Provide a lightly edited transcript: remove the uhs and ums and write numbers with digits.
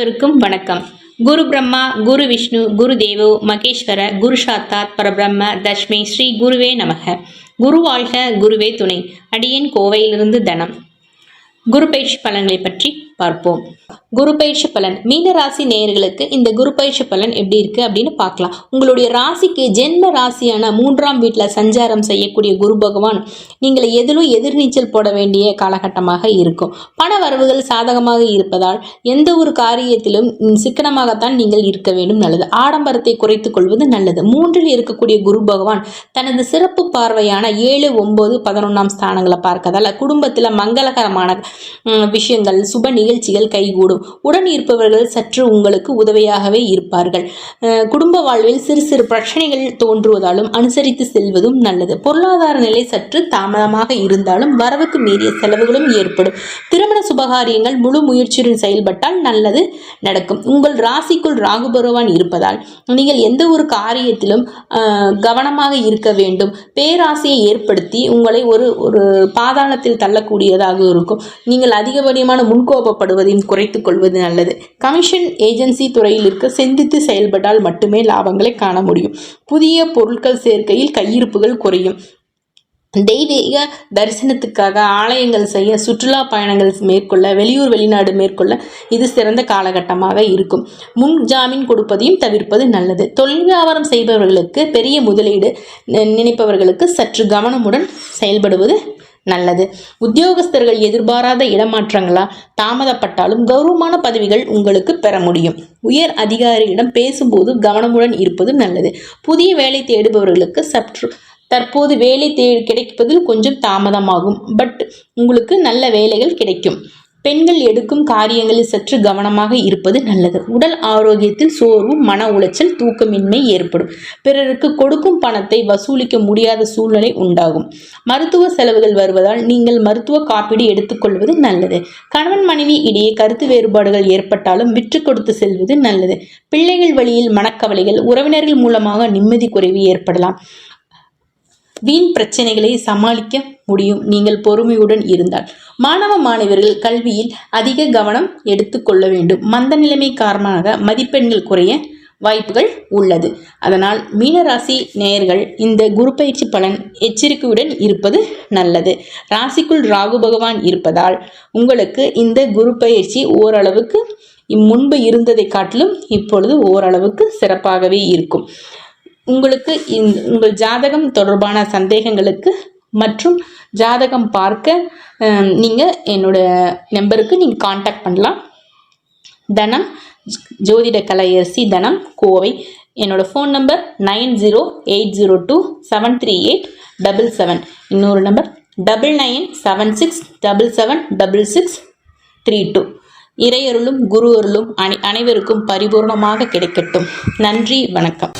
அனைவருக்கும் வணக்கம். குரு பிரம்மா, குரு விஷ்ணு, குரு தேவோ மகேஸ்வர, குரு சாத்தாத் பரபிரம்ம தஸ்மை ஸ்ரீ குருவே நமக. குரு வாழ்க, குருவே துணை. அடியேன் கோவையிலிருந்து தனம். குரு பயிற்சி பலன்களை பற்றி பார்ப்போம். குரு பயிற்சி பலன் மீன ராசி நேயர்களுக்கு இந்த குரு பயிற்சி பலன் எப்படி இருக்கு அப்படின்னு பார்க்கலாம். உங்களுடைய ராசிக்கு ஜென்ம ராசியான 3ஆம் வீட்டில் சஞ்சாரம் செய்யக்கூடிய குரு பகவான் நீங்கள் எதிலும் எதிர்நீச்சல் போட வேண்டிய காலகட்டமாக இருக்கும். பண வரவுகள் சாதகமாக இருப்பதால் எந்த ஒரு காரியத்திலும் சிக்கனமாகத்தான் நீங்கள் இருக்க வேண்டும். நல்லது. ஆடம்பரத்தை குறைத்துக் கொள்வது நல்லது. 3இல் இருக்கக்கூடிய குரு பகவான் தனது சிறப்பு பார்வையான 7, 9, 11ஆம் ஸ்தானங்களை பார்க்கதால் குடும்பத்தில் மங்களகரமான விஷயங்கள், சுப நிகழ்ச்சிகள் கைகூடும். உடன் இருப்பவர்கள் சற்று உங்களுக்கு உதவியாகவே இருப்பார்கள். குடும்ப வாழ்வில் சிறு சிறு பிரச்சனைகள் தோன்றுவதாலும் அனுசரித்து செல்வதும் நல்லது. பொருளாதார நிலை சற்று தாமதமாக இருந்தாலும் வரவுக்கு மீறிய செலவுகளும் ஏற்படும். திருமண சுபகாரியங்கள் முழு முயற்சியுடன் செயல்பட்டால் நல்லது நடக்கும். உங்கள் ராசிக்குள் ராகு பகவான் இருப்பதால் நீங்கள் எந்த ஒரு காரியத்திலும் கவனமாக இருக்க வேண்டும். பேராசையை ஏற்படுத்தி உங்களை ஒரு பாதாளத்தில் தள்ளக்கூடியதாக இருக்கும். நீங்கள் அதிகப்படியான முன்கோபப்படுவதையும் குறைத்துக் கொள்வது நல்லது. கமிஷன் ஏஜென்சி துறையில் இருக்க சிந்தித்து செயல்பட்டால் மட்டுமே லாபங்களை காண முடியும். புதிய பொருட்கள் சேர்க்கையில் கையிருப்புகள் குறையும். தெய்வீக தரிசனத்துக்காக ஆலயங்கள் செய்ய, சுற்றுலா பயணங்கள் மேற்கொள்ள, வெளியூர் வெளிநாடு மேற்கொள்ள இது சிறந்த காலகட்டமாக இருக்கும். முன் ஜாமீன் கொடுப்பதையும் தவிர்ப்பது நல்லது. தொழில் வியாபாரம் செய்பவர்களுக்கு, பெரிய முதலீடு நினைப்பவர்களுக்கு சற்று கவனமுடன் செயல்படுவது நல்லது. உத்தியோகஸ்தர்கள் எதிர்பாராத இடமாற்றங்களால் தாமதப்பட்டாலும் கௌரவமான பதவிகள் உங்களுக்கு பெற முடியும். உயர் அதிகாரியிடம் பேசும்போது கவனமுடன் இருப்பது நல்லது. புதிய வேலை தேடுபவர்களுக்கு தற்போது வேலை கிடைப்பதில் கொஞ்சம் தாமதமாகும். பட் உங்களுக்கு நல்ல வேலைகள் கிடைக்கும். பெண்கள் எடுக்கும் காரியங்களில் சற்று கவனமாக இருப்பது நல்லது. உடல் ஆரோக்கியத்தில் சோர்வும், மன உளைச்சல், தூக்கமின்மை ஏற்படும். பிறருக்கு கொடுக்கும் பணத்தை வசூலிக்க முடியாத சூழ்நிலை உண்டாகும். மருத்துவ செலவுகள் வருவதால் நீங்கள் மருத்துவ காப்பீடு எடுத்துக்கொள்வது நல்லது. கணவன் மனைவி இடையே கருத்து வேறுபாடுகள் ஏற்பட்டாலும் விற்று கொடுத்து செல்வது நல்லது. பிள்ளைகள் வழியில் மனக்கவலைகள், உறவினர்கள் மூலமாக நிம்மதி குறைவு ஏற்படலாம். வீண் பிரச்சனைகளை சமாளிக்க முடியும் நீங்கள் பொறுமையுடன் இருந்தால். மாணவ மாணவர்கள் கல்வியில் அதிக கவனம் எடுத்துக்கொள்ள வேண்டும். மந்த நிலைமை காரணமாக மதிப்பெண்கள் குறைய வாய்ப்புகள் உள்ளது. அதனால் மீனராசி நேயர்கள் இந்த குரு பயிற்சி பலன் எச்சரிக்கையுடன் இருப்பது நல்லது. ராசிக்குள் ராகு பகவான் இருப்பதால் உங்களுக்கு இந்த குரு பயிற்சி ஓரளவுக்கு முன்பு இருந்ததை காட்டிலும் இப்பொழுது ஓரளவுக்கு சிறப்பாகவே இருக்கும். உங்களுக்கு உங்கள் ஜாதகம் தொடர்பான சந்தேகங்களுக்கு மற்றும் ஜாதகம் பார்க்க நீங்கள் என்னோட நம்பருக்கு நீங்கள் காண்டாக்ட் பண்ணலாம். தனம் ஜோதிட கலையரசி, தனம், கோவை. என்னோட ஃபோன் நம்பர் 9080273877. இன்னொரு நம்பர் 9976776632. இறையருளும் குரு அருளும் அனைவருக்கும் பரிபூர்ணமாக கிடைக்கட்டும். நன்றி, வணக்கம்.